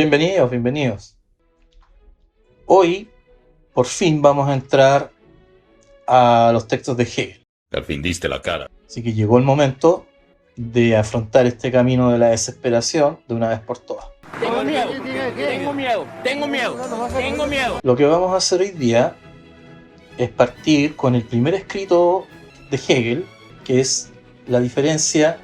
Bienvenidos, bienvenidos. Hoy, por fin, vamos a entrar a los textos de Hegel. Al fin diste la cara. Así que llegó el momento de afrontar este camino de la desesperación de una vez por todas. Tengo miedo. Lo que vamos a hacer hoy día es partir con el primer escrito de Hegel, que es la diferencia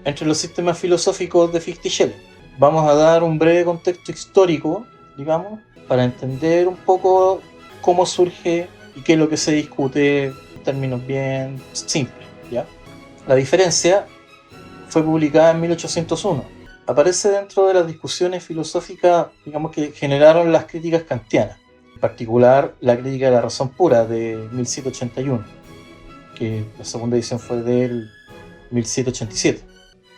entre los sistemas filosóficos de Fichte y Schelling. Vamos a dar un breve contexto histórico, digamos, para entender un poco cómo surge y qué es lo que se discute en términos bien simples, ¿ya? La diferencia fue publicada en 1801. Aparece dentro de las discusiones filosóficas, digamos, que generaron las críticas kantianas, en particular la crítica de la razón pura de 1781, que la segunda edición fue del 1787.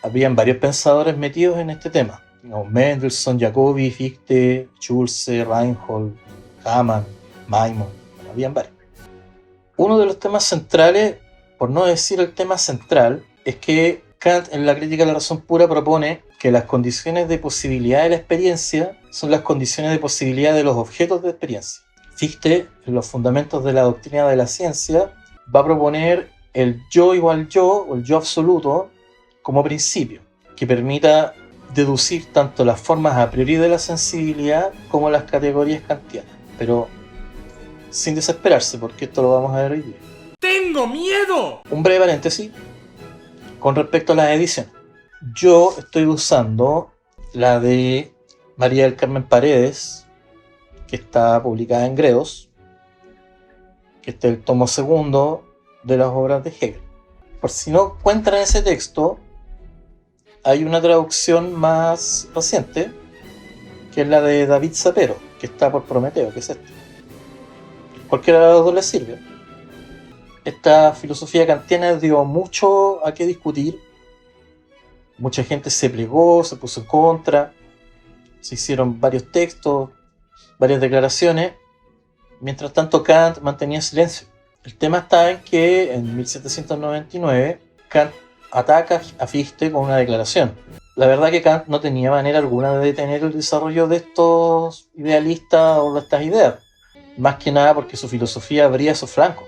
Habían varios pensadores metidos en este tema. Mendelssohn, Jacobi, Fichte, Schulze, Reinhold, Hamann, Maimon, habían varios. Uno de los temas centrales, por no decir el tema central, es que Kant en la crítica de la razón pura propone que las condiciones de posibilidad de la experiencia son las condiciones de posibilidad de los objetos de experiencia. Fichte, en los fundamentos de la doctrina de la ciencia, va a proponer el yo igual yo, o el yo absoluto, como principio, que permita deducir tanto las formas a priori de la sensibilidad como las categorías kantianas, pero sin desesperarse, porque esto lo vamos a ver hoy día. ¡Tengo miedo! Un breve paréntesis con respecto a las ediciones. Yo estoy usando la de María del Carmen Paredes, que está publicada en Gredos, que este es el tomo segundo de las obras de Hegel. Por si no encuentran ese texto, hay una traducción más reciente, que es la de David Sapero, que está por Prometeo, que es este. Cualquiera de los dos les sirve. Esta filosofía kantiana dio mucho a qué discutir. Mucha gente se plegó, se puso en contra, se hicieron varios textos, varias declaraciones. Mientras tanto, Kant mantenía silencio. El tema está en que en 1799 Kant ataca a Fichte con una declaración. La verdad que Kant no tenía manera alguna de detener el desarrollo de estos idealistas o de estas ideas, más que nada porque su filosofía abría esos flancos.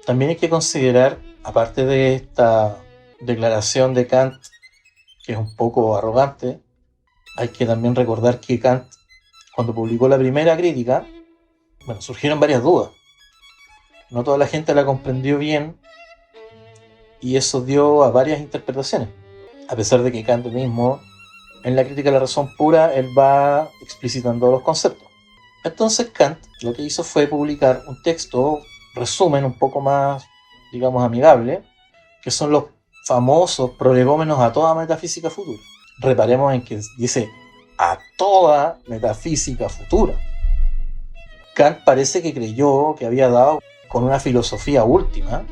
También hay que considerar, aparte de esta declaración de Kant, que es un poco arrogante, hay que también recordar que Kant, cuando publicó la primera crítica, surgieron varias dudas. No toda la gente la comprendió bien, y eso dio a varias interpretaciones, a pesar de que Kant mismo, en la crítica de la razón pura, él va explicitando los conceptos. Entonces Kant lo que hizo fue publicar un texto, resumen un poco más, digamos, amigable, que son los famosos prolegómenos a toda metafísica futura. Reparemos en que dice a toda metafísica futura. Kant parece que creyó que había dado con una filosofía última,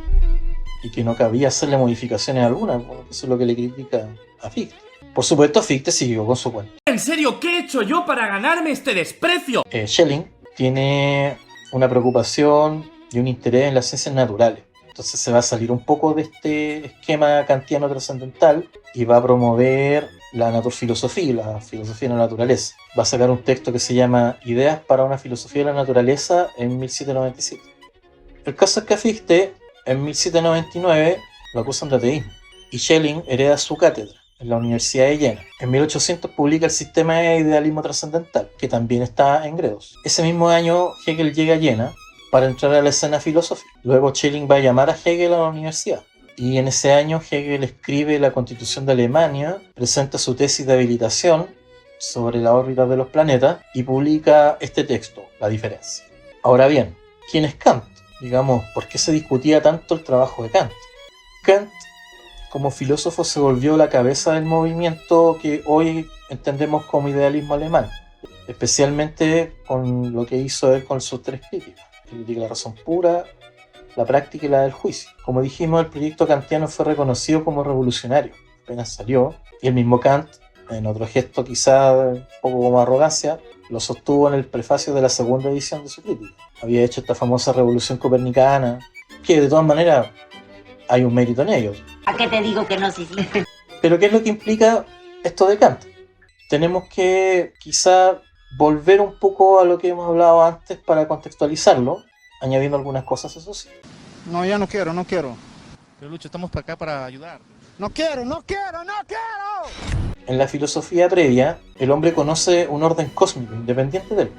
y que no cabía hacerle modificaciones alguna. Bueno, eso es lo que le critica a Fichte. Por supuesto, Fichte siguió con su cuento. ¿En serio qué he hecho yo para ganarme este desprecio? Schelling tiene una preocupación y un interés en las ciencias naturales. Entonces se va a salir un poco de este esquema kantiano trascendental y va a promover la naturfilosofía, la filosofía de la naturaleza. Va a sacar un texto que se llama Ideas para una filosofía de la naturaleza en 1797. El caso es que a Fichte, en 1799, lo acusan de ateísmo, y Schelling hereda su cátedra en la Universidad de Jena. En 1800 publica el Sistema de Idealismo Trascendental, que también está en Gredos. Ese mismo año Hegel llega a Jena para entrar a la escena filosófica. Luego Schelling va a llamar a Hegel a la universidad, y en ese año Hegel escribe la Constitución de Alemania, presenta su tesis de habilitación sobre la órbita de los planetas y publica este texto, La diferencia. Ahora bien, ¿quién es Kant? Digamos, ¿por qué se discutía tanto el trabajo de Kant? Kant, como filósofo, se volvió la cabeza del movimiento que hoy entendemos como idealismo alemán, especialmente con lo que hizo él con sus tres críticas: crítica de la razón pura, la práctica y la del juicio. Como dijimos, el proyecto kantiano fue reconocido como revolucionario apenas salió, y el mismo Kant, en otro gesto quizá un poco como arrogancia, lo sostuvo en el prefacio de la segunda edición de su crítica. Había hecho esta famosa revolución copernicana, que de todas maneras hay un mérito en ello. ¿A qué te digo que no, sí? Pero ¿qué es lo que implica esto de Kant? tenemos que quizá volver un poco a lo que hemos hablado antes para contextualizarlo, añadiendo algunas cosas, eso sí. No, ya no quiero. Pero Lucho, estamos para acá para ayudar. No quiero. En la filosofía previa, el hombre conoce un orden cósmico independiente de él,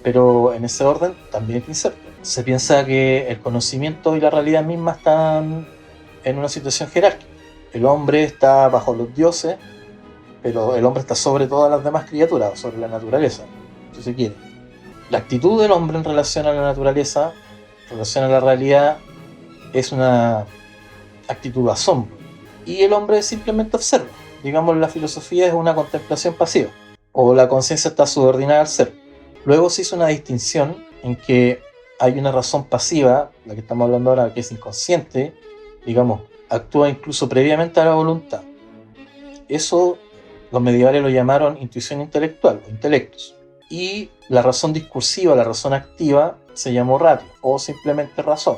pero en ese orden también es incerto. Se piensa que el conocimiento y la realidad misma están en una situación jerárquica. El hombre está bajo los dioses, pero el hombre está sobre todas las demás criaturas, sobre la naturaleza, si se quiere. La actitud del hombre en relación a la naturaleza, en relación a la realidad, es una actitud de asombro. Y el hombre simplemente observa. Digamos, la filosofía es una contemplación pasiva, o la conciencia está subordinada al ser. Luego se hizo una distinción en que hay una razón pasiva, la que estamos hablando ahora, que es inconsciente, digamos, actúa incluso previamente a la voluntad. Eso los medievales lo llamaron intuición intelectual, o intelectus. Y la razón discursiva, la razón activa, se llamó ratio, o simplemente razón.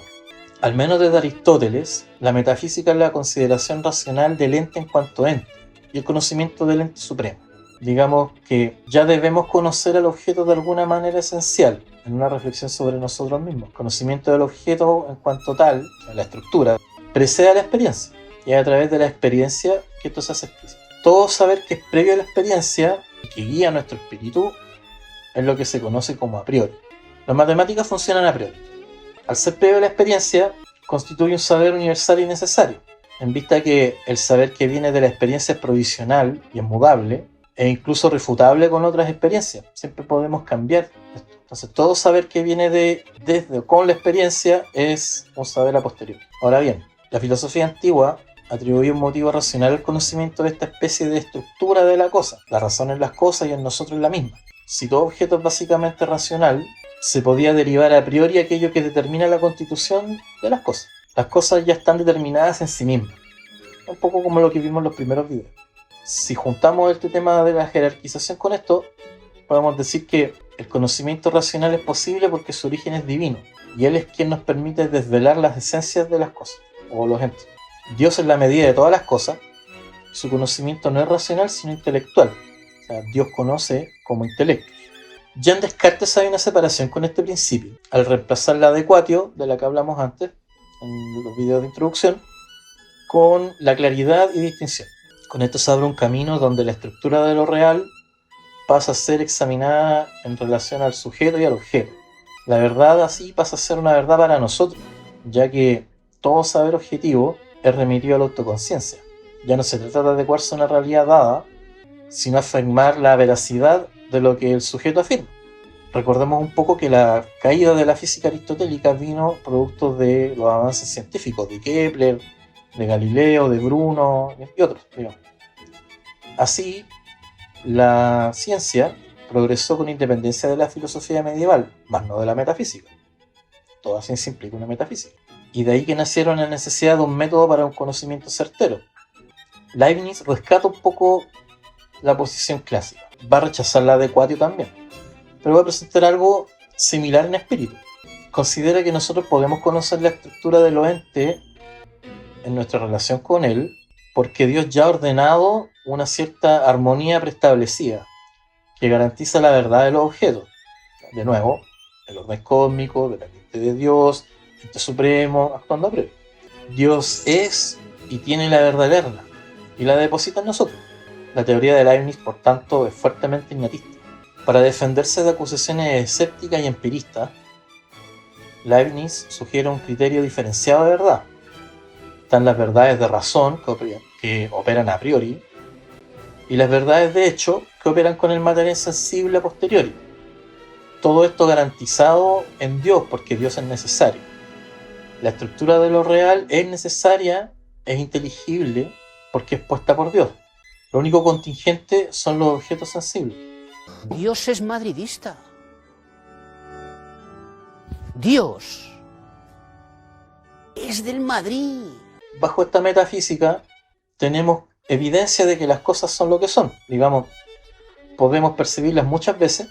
Al menos desde Aristóteles, la metafísica es la consideración racional del ente en cuanto ente, y el conocimiento del ente supremo. Digamos que ya debemos conocer al objeto de alguna manera esencial, en una reflexión sobre nosotros mismos. El conocimiento del objeto en cuanto tal, la estructura, precede a la experiencia, y es a través de la experiencia que esto se hace explícito. Todo saber que es previo a la experiencia y que guía nuestro espíritu es lo que se conoce como a priori. Las matemáticas funcionan a priori. Al ser previo a la experiencia, constituye un saber universal y necesario, en vista que el saber que viene de la experiencia es provisional y es mudable, e incluso refutable con otras experiencias. Siempre podemos cambiar esto. Entonces, todo saber que viene desde o con la experiencia es un saber a posteriori. Ahora bien, la filosofía antigua atribuye un motivo racional al conocimiento de esta especie de estructura de la cosa. La razón en las cosas y en nosotros es la misma. Si todo objeto es básicamente racional, se podía derivar a priori aquello que determina la constitución de las cosas. Las cosas ya están determinadas en sí mismas. Un poco como lo que vimos en los primeros videos. Si juntamos este tema de la jerarquización con esto, podemos decir que el conocimiento racional es posible porque su origen es divino, y él es quien nos permite desvelar las esencias de las cosas, o los entes. Dios es la medida de todas las cosas, y su conocimiento no es racional sino intelectual. O sea, Dios conoce como intelecto. Ya en Descartes hay una separación con este principio, al reemplazar la adecuatio, de la que hablamos antes, en los videos de introducción, con la claridad y distinción. Con esto se abre un camino donde la estructura de lo real pasa a ser examinada en relación al sujeto y al objeto. La verdad así pasa a ser una verdad para nosotros, ya que todo saber objetivo es remitido a la autoconciencia. Ya no se trata de adecuarse a una realidad dada, sino afirmar la veracidad de lo que el sujeto afirma. Recordemos un poco que la caída de la física aristotélica vino producto de los avances científicos de Kepler, de Galileo, de Bruno y otros, digamos. Así, la ciencia progresó con independencia de la filosofía medieval, más no de la metafísica. Toda ciencia implica una metafísica. Y de ahí que nacieron la necesidad de un método para un conocimiento certero. Leibniz rescata un poco la posición clásica. Va a rechazar la adecuatio también, pero va a presentar algo similar en espíritu. Considera que nosotros podemos conocer la estructura de los entes en nuestra relación con él, porque Dios ya ha ordenado una cierta armonía preestablecida que garantiza la verdad de los objetos. De nuevo, el orden cósmico, dependiente de Dios, ente supremo, actuando a priori. Dios es y tiene la verdad eterna, y la deposita en nosotros. La teoría de Leibniz, por tanto, es fuertemente innatista. Para defenderse de acusaciones escépticas y empiristas, Leibniz sugiere un criterio diferenciado de verdad. Están las verdades de razón, que operan a priori, y las verdades de hecho, que operan con el material sensible a posteriori. Todo esto garantizado en Dios, porque Dios es necesario. La estructura de lo real es necesaria, es inteligible, porque es puesta por Dios. Lo único contingente son los objetos sensibles. Dios es madridista. Dios es del Madrid. Bajo esta metafísica tenemos evidencia de que las cosas son lo que son. Digamos, podemos percibirlas muchas veces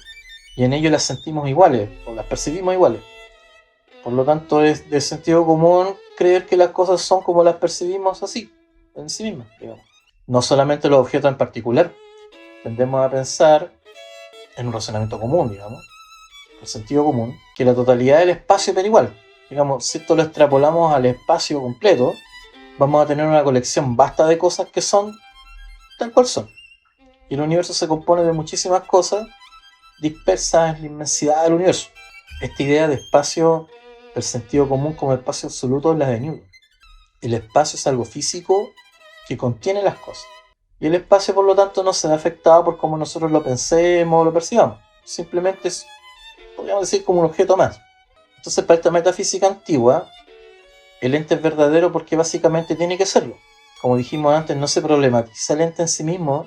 y en ello las sentimos iguales o las percibimos iguales. Por lo tanto, es de sentido común creer que las cosas son como las percibimos así, en sí mismas, digamos. No solamente los objetos en particular, tendemos a pensar en un razonamiento común, digamos, el sentido común, que la totalidad del espacio opera igual. Digamos, si esto lo extrapolamos al espacio completo, vamos a tener una colección vasta de cosas que son tal cual son. Y el universo se compone de muchísimas cosas dispersas en la inmensidad del universo. Esta idea de espacio, del sentido común como espacio absoluto, es la de Newton. El espacio es algo físico que contiene las cosas. Y el espacio, por lo tanto, no se ve afectado por cómo nosotros lo pensemos o lo percibamos. Simplemente es, podríamos decir, como un objeto más. Entonces, para esta metafísica antigua, el ente es verdadero porque básicamente tiene que serlo. Como dijimos antes, no se problematiza el ente en sí mismo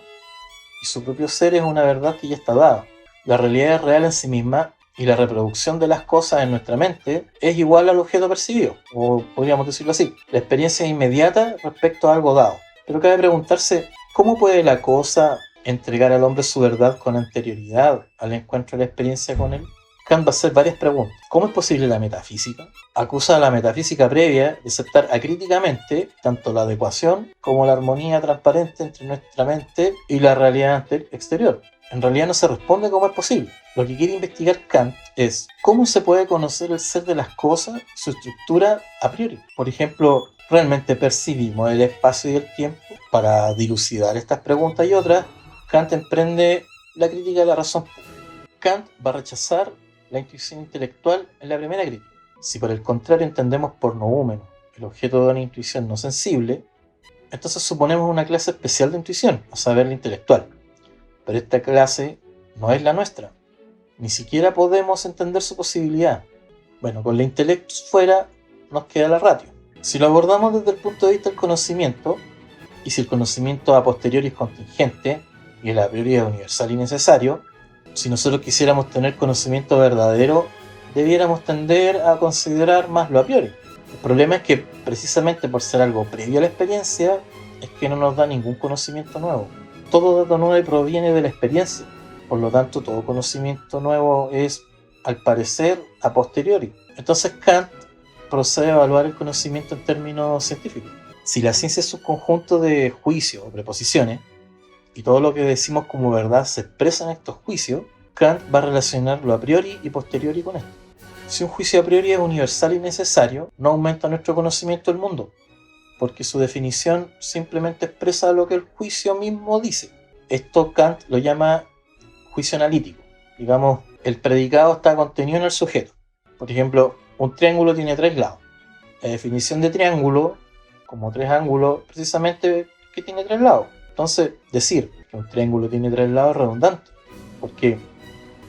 y su propio ser es una verdad que ya está dada. La realidad es real en sí misma y la reproducción de las cosas en nuestra mente es igual al objeto percibido, o podríamos decirlo así. La experiencia es inmediata respecto a algo dado. Pero cabe preguntarse, ¿cómo puede la cosa entregar al hombre su verdad con anterioridad al encuentro de la experiencia con él? Kant va a hacer varias preguntas. ¿Cómo es posible la metafísica? Acusa a la metafísica previa de aceptar acríticamente tanto la adecuación como la armonía transparente entre nuestra mente y la realidad exterior. En realidad no se responde cómo es posible. Lo que quiere investigar Kant es cómo se puede conocer el ser de las cosas, su estructura a priori. Por ejemplo, ¿realmente percibimos el espacio y el tiempo? Para dilucidar estas preguntas y otras, Kant emprende la crítica de la razón pura. Kant va a rechazar la intuición intelectual en la primera crítica. Si por el contrario entendemos por noúmeno el objeto de una intuición no sensible, entonces suponemos una clase especial de intuición, a saber, la intelectual. Pero esta clase no es la nuestra. Ni siquiera podemos entender su posibilidad. Bueno, con la intelecto fuera nos queda la ratio. Si lo abordamos desde el punto de vista del conocimiento, y si el conocimiento a posteriori es contingente y el a priori es universal y necesario, si nosotros quisiéramos tener conocimiento verdadero, debiéramos tender a considerar más lo a priori. El problema es que precisamente por ser algo previo a la experiencia, es que no nos da ningún conocimiento nuevo. Todo dato nuevo proviene de la experiencia. Por lo tanto, todo conocimiento nuevo es, al parecer, a posteriori. Entonces Kant procede a evaluar el conocimiento en términos científicos. Si la ciencia es un conjunto de juicios o preposiciones, y todo lo que decimos como verdad se expresa en estos juicios, Kant va a relacionar lo a priori y posteriori con esto. Si un juicio a priori es universal y necesario, no aumenta nuestro conocimiento del mundo, porque su definición simplemente expresa lo que el juicio mismo dice. Esto Kant lo llama juicio analítico. Digamos, el predicado está contenido en el sujeto. Por ejemplo, un triángulo tiene 3 lados. La definición de triángulo, como 3 ángulos, precisamente que tiene 3 lados. Entonces, decir que un triángulo tiene 3 lados es redundante, porque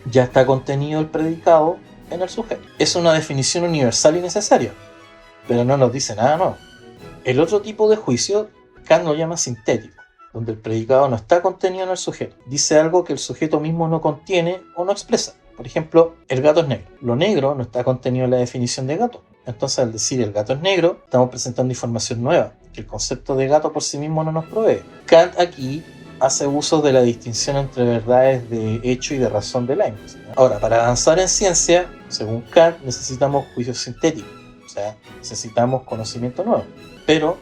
ya está contenido el predicado en el sujeto. Es una definición universal y necesaria, pero no nos dice nada nuevo. El otro tipo de juicio, Kant lo llama sintético, donde el predicado no está contenido en el sujeto. Dice algo que el sujeto mismo no contiene o no expresa. Por ejemplo, el gato es negro. Lo negro no está contenido en la definición de gato. Entonces, al decir el gato es negro, estamos presentando información nueva, que el concepto de gato por sí mismo no nos provee. Kant aquí hace uso de la distinción entre verdades de hecho y de razón de Leibniz. Ahora, para avanzar en ciencia, según Kant, necesitamos juicios sintéticos, o sea, necesitamos conocimiento nuevo. Pero,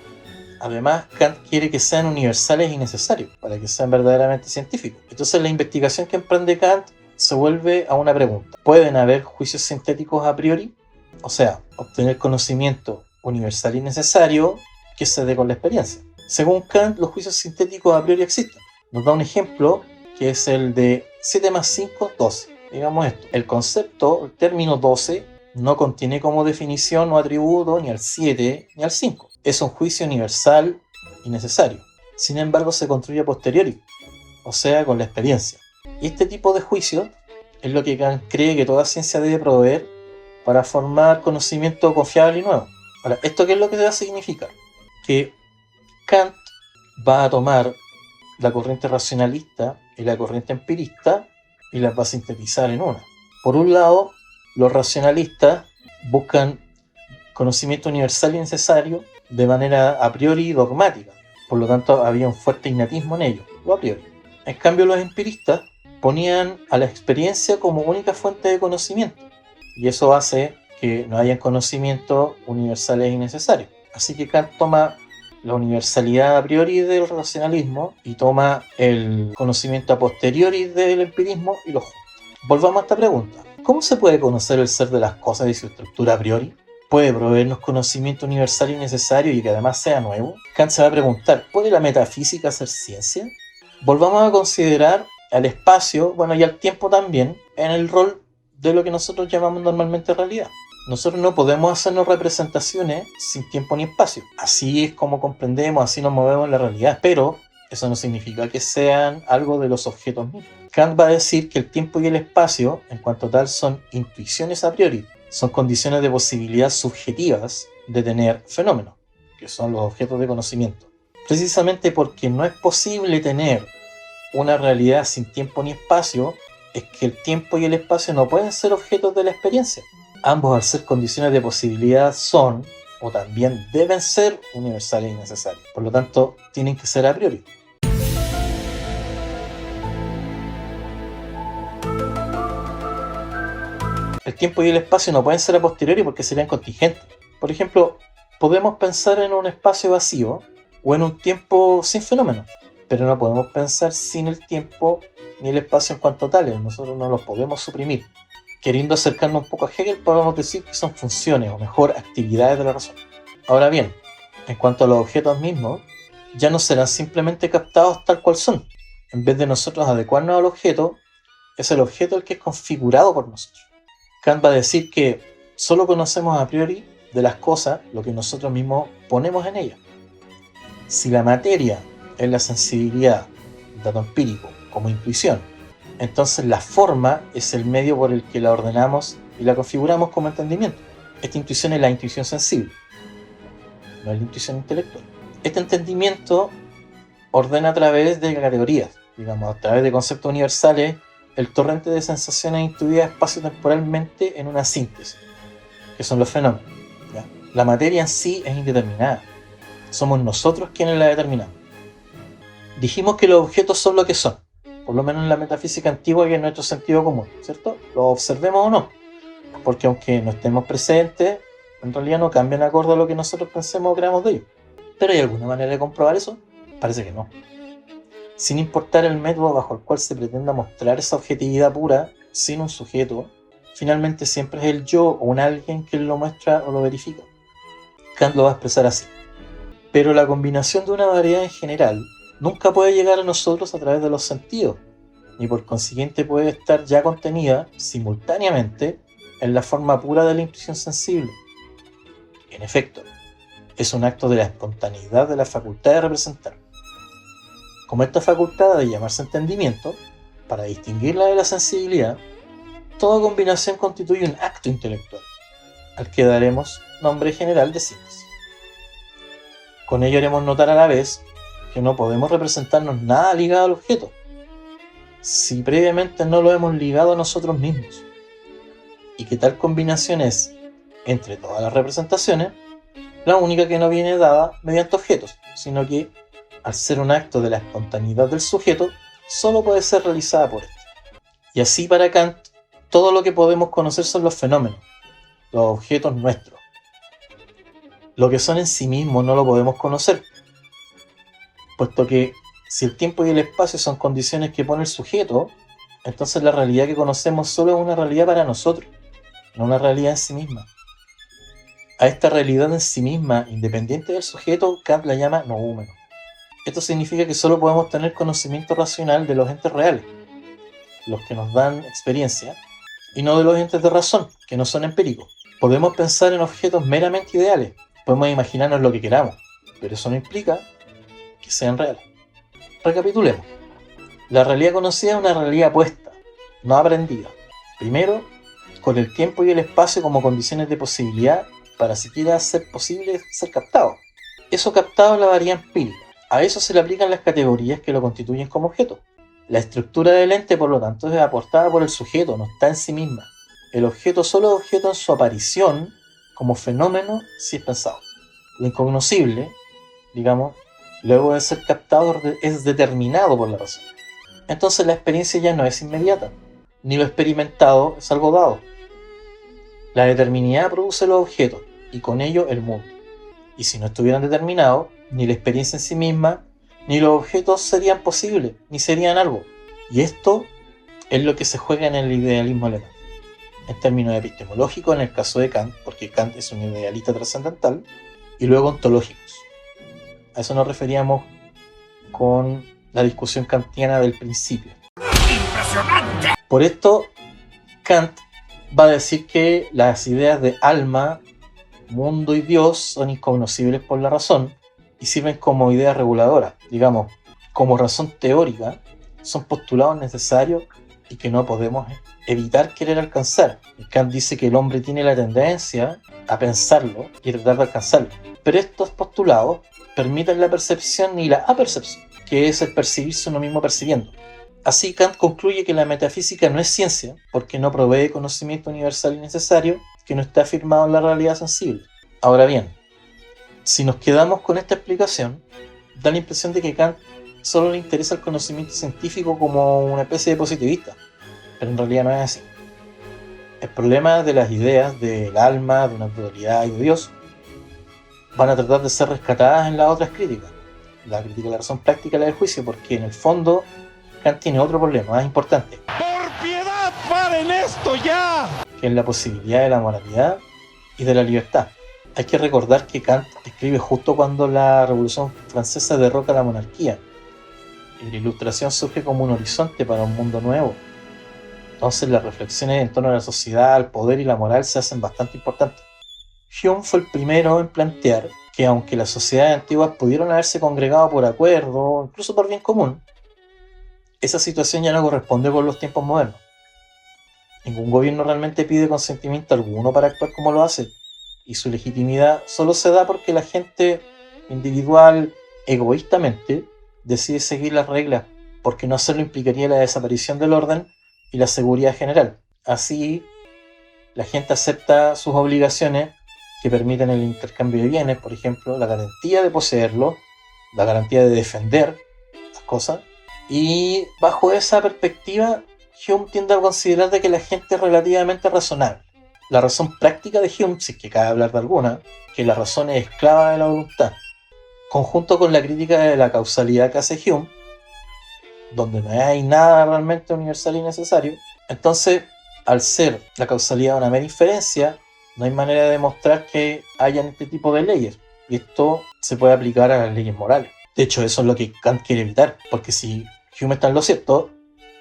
además, Kant quiere que sean universales y necesarios, para que sean verdaderamente científicos. Entonces, la investigación que emprende Kant se vuelve a una pregunta. ¿Pueden haber juicios sintéticos a priori? O sea, obtener conocimiento universal y necesario que se dé con la experiencia. Según Kant, los juicios sintéticos a priori existen. Nos da un ejemplo que es el de 7 más 5, 12. Digamos esto. El concepto, el término 12, no contiene como definición o atributo ni al 7 ni al 5. Es un juicio universal y necesario. Sin embargo, se construye a posteriori, o sea, con la experiencia. Y este tipo de juicio es lo que Kant cree que toda ciencia debe proveer para formar conocimiento confiable y nuevo. Ahora, ¿esto qué es lo que va a significar? Que Kant va a tomar la corriente racionalista y la corriente empirista y las va a sintetizar en una. Por un lado, los racionalistas buscan conocimiento universal y necesario de manera a priori dogmática. Por lo tanto, había un fuerte innatismo en ellos, o a priori. En cambio, los empiristas ponían a la experiencia como única fuente de conocimiento. Y eso hace que no haya conocimientos universales y necesarios. Así que Kant toma la universalidad a priori del racionalismo y toma el conocimiento a posteriori del empirismo y lo junta. Volvamos a esta pregunta. ¿Cómo se puede conocer el ser de las cosas y su estructura a priori? ¿Puede proveernos conocimiento universal y necesario y que además sea nuevo? Kant se va a preguntar, ¿puede la metafísica ser ciencia? Volvamos a considerar al espacio, y al tiempo también, en el rol de lo que nosotros llamamos normalmente realidad. Nosotros no podemos hacernos representaciones sin tiempo ni espacio. Así es como comprendemos, así nos movemos en la realidad. Pero eso no significa que sean algo de los objetos mismos. Kant va a decir que el tiempo y el espacio, en cuanto tal, son intuiciones a priori. Son condiciones de posibilidad subjetivas de tener fenómenos, que son los objetos de conocimiento. Precisamente porque no es posible tener una realidad sin tiempo ni espacio, es que el tiempo y el espacio no pueden ser objetos de la experiencia. Ambos, al ser condiciones de posibilidad, son, o también deben ser, universales y necesarios. Por lo tanto, tienen que ser a priori. El tiempo y el espacio no pueden ser a posteriori porque serían contingentes. Por ejemplo, podemos pensar en un espacio vacío o en un tiempo sin fenómeno, pero no podemos pensar sin el tiempo ni el espacio en cuanto tales. Nosotros no los podemos suprimir. Queriendo acercarnos un poco a Hegel, podemos decir que son funciones, o mejor, actividades de la razón. Ahora bien, en cuanto a los objetos mismos, ya no serán simplemente captados tal cual son. En vez de nosotros adecuarnos al objeto, es el objeto el que es configurado por nosotros. Kant va a decir que solo conocemos a priori de las cosas lo que nosotros mismos ponemos en ellas. Si la materia es la sensibilidad, dato empírico, como intuición, entonces la forma es el medio por el que la ordenamos y la configuramos como entendimiento. Esta intuición es la intuición sensible, no es la intuición intelectual. Este entendimiento ordena a través de categorías, a través de conceptos universales, el torrente de sensaciones intuidas espacio-temporalmente en una síntesis, que son los fenómenos. ¿Ya? La materia en sí es indeterminada. Somos nosotros quienes la determinamos. Dijimos que los objetos son lo que son, por lo menos en la metafísica antigua, que es nuestro sentido común, ¿cierto? Lo observemos o no, porque aunque no estemos presentes, en realidad no cambian acorde a lo que nosotros pensemos o creamos de ellos. ¿Pero hay alguna manera de comprobar eso? Parece que no. Sin importar el método bajo el cual se pretenda mostrar esa objetividad pura, sin un sujeto, finalmente siempre es el yo o un alguien quien lo muestra o lo verifica. Kant lo va a expresar así. Pero la combinación de una variedad en general nunca puede llegar a nosotros a través de los sentidos, ni por consiguiente puede estar ya contenida simultáneamente en la forma pura de la intuición sensible. En efecto, es un acto de la espontaneidad de la facultad de representar. Como esta facultad ha de llamarse entendimiento, para distinguirla de la sensibilidad, toda combinación constituye un acto intelectual, al que daremos nombre general de síntesis. Con ello haremos notar a la vez que no podemos representarnos nada ligado al objeto, si previamente no lo hemos ligado a nosotros mismos, y que tal combinación es, entre todas las representaciones, la única que no viene dada mediante objetos, sino que, al ser un acto de la espontaneidad del sujeto, solo puede ser realizada por éste. Y así para Kant, todo lo que podemos conocer son los fenómenos, los objetos nuestros. Lo que son en sí mismos no lo podemos conocer, puesto que si el tiempo y el espacio son condiciones que pone el sujeto, entonces la realidad que conocemos solo es una realidad para nosotros, no una realidad en sí misma. A esta realidad en sí misma, independiente del sujeto, Kant la llama noúmeno. Esto significa que solo podemos tener conocimiento racional de los entes reales, los que nos dan experiencia, y no de los entes de razón, que no son empíricos. Podemos pensar en objetos meramente ideales, podemos imaginarnos lo que queramos, pero eso no implica que sean reales. Recapitulemos. La realidad conocida es una realidad puesta, no aprendida. Primero, con el tiempo y el espacio como condiciones de posibilidad para siquiera ser posible ser captado. Eso captado es la variedad empírica. A eso se le aplican las categorías que lo constituyen como objeto. La estructura del ente, por lo tanto, es aportada por el sujeto, no está en sí misma. El objeto solo es objeto en su aparición como fenómeno si es pensado. Lo incognoscible, luego de ser captado, es determinado por la razón. Entonces la experiencia ya no es inmediata, ni lo experimentado es algo dado. La determinidad produce los objetos, y con ello el mundo. Y si no estuvieran determinados, ni la experiencia en sí misma, ni los objetos serían posibles, ni serían algo. Y esto es lo que se juega en el idealismo alemán. En términos epistemológicos, en el caso de Kant, porque Kant es un idealista trascendental, y luego ontológicos. A eso nos referíamos con la discusión kantiana del principio. ¡Impresionante! Por esto, Kant va a decir que las ideas de alma, mundo y Dios son incognoscibles por la razón y sirven como ideas reguladoras. Digamos, como razón teórica, son postulados necesarios y que no podemos evitar querer alcanzar. Kant dice que el hombre tiene la tendencia a pensarlo y tratar de alcanzarlo. Pero estos postulados permiten la percepción y la apercepción, que es el percibirse uno mismo percibiendo. Así Kant concluye que la metafísica no es ciencia, porque no provee conocimiento universal y necesario que no está afirmado en la realidad sensible. Ahora bien, si nos quedamos con esta explicación, da la impresión de que Kant solo le interesa el conocimiento científico como una especie de positivista, pero en realidad no es así. El problema de las ideas del alma, de una totalidad y de Dios van a tratar de ser rescatadas en las otras críticas. La crítica de la razón práctica y la del juicio, porque en el fondo Kant tiene otro problema más importante. ¡Por piedad, paren esto ya! Que es la posibilidad de la moralidad y de la libertad. Hay que recordar que Kant escribe justo cuando la Revolución Francesa derroca la monarquía. Y la Ilustración surge como un horizonte para un mundo nuevo. Entonces las reflexiones en torno a la sociedad, el poder y la moral se hacen bastante importantes. Hume fue el primero en plantear que aunque las sociedades antiguas pudieron haberse congregado por acuerdo, incluso por bien común, esa situación ya no corresponde con los tiempos modernos. Ningún gobierno realmente pide consentimiento alguno para actuar como lo hace, y su legitimidad solo se da porque la gente individual, egoístamente, decide seguir las reglas, porque no hacerlo implicaría la desaparición del orden y la seguridad general. Así, la gente acepta sus obligaciones que permiten el intercambio de bienes, por ejemplo, la garantía de poseerlo, la garantía de defender las cosas, y bajo esa perspectiva, Hume tiende a considerar de que la gente es relativamente razonable. La razón práctica de Hume, si es que cabe hablar de alguna, que la razón es esclava de la voluntad, conjunto con la crítica de la causalidad que hace Hume, donde no hay nada realmente universal y necesario, entonces, al ser la causalidad una mera inferencia, no hay manera de demostrar que hayan este tipo de leyes, y esto se puede aplicar a las leyes morales. De hecho, eso es lo que Kant quiere evitar, porque si Hume está en lo cierto,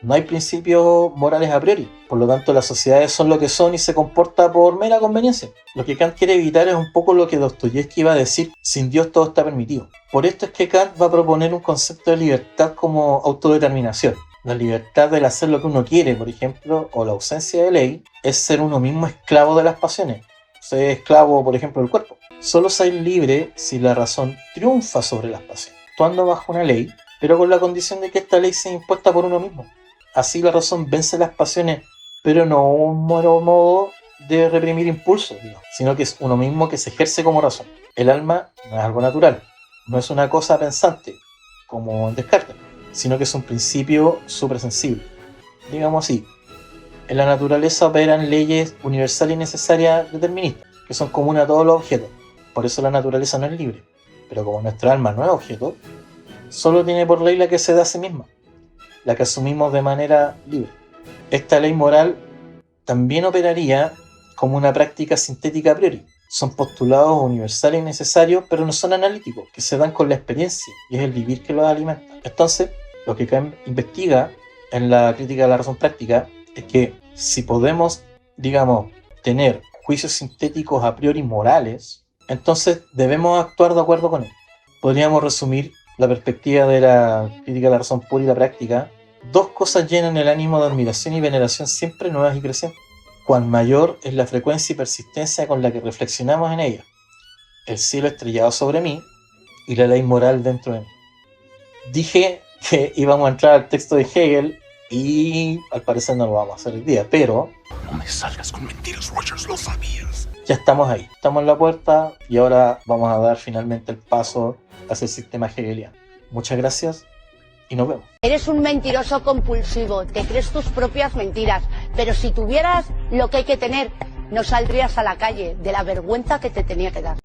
no hay principios morales a priori, por lo tanto las sociedades son lo que son y se comporta por mera conveniencia. Lo que Kant quiere evitar es un poco lo que Dostoyevsky iba a decir: sin Dios todo está permitido. Por esto es que Kant va a proponer un concepto de libertad como autodeterminación. La libertad del hacer lo que uno quiere, por ejemplo, o la ausencia de ley, es ser uno mismo esclavo de las pasiones. Ser esclavo, por ejemplo, del cuerpo. Solo ser libre si la razón triunfa sobre las pasiones, actuando bajo una ley, pero con la condición de que esta ley sea impuesta por uno mismo. Así la razón vence las pasiones, pero no un mero modo de reprimir impulsos, sino que es uno mismo que se ejerce como razón. El alma no es algo natural, no es una cosa pensante, como en Descartes, sino que es un principio suprasensible. Digamos así, en la naturaleza operan leyes universales y necesarias deterministas, que son comunes a todos los objetos. Por eso la naturaleza no es libre. Pero como nuestra alma no es objeto, solo tiene por ley la que se da a sí misma, la que asumimos de manera libre. Esta ley moral también operaría como una práctica sintética a priori. Son postulados universales y necesarios, pero no son analíticos, que se dan con la experiencia, y es el vivir que los alimenta. Entonces, lo que Kant investiga en la crítica de la razón práctica es que si podemos, digamos, tener juicios sintéticos a priori morales, entonces debemos actuar de acuerdo con él. Podríamos resumir la perspectiva de la crítica de la razón pura y la práctica: dos cosas llenan el ánimo de admiración y veneración siempre nuevas y crecientes. Cuán mayor es la frecuencia y persistencia con la que reflexionamos en ella: el cielo estrellado sobre mí y la ley moral dentro de mí. Dije que íbamos a entrar al texto de Hegel y al parecer no lo vamos a hacer el día, pero... No me salgas con mentiras, Rogers, lo sabías. Ya estamos ahí, estamos en la puerta y ahora vamos a dar finalmente el paso hacia el sistema hegeliano. Muchas gracias y nos vemos. Eres un mentiroso compulsivo, te crees tus propias mentiras, pero si tuvieras lo que hay que tener, no saldrías a la calle de la vergüenza que te tenía que dar.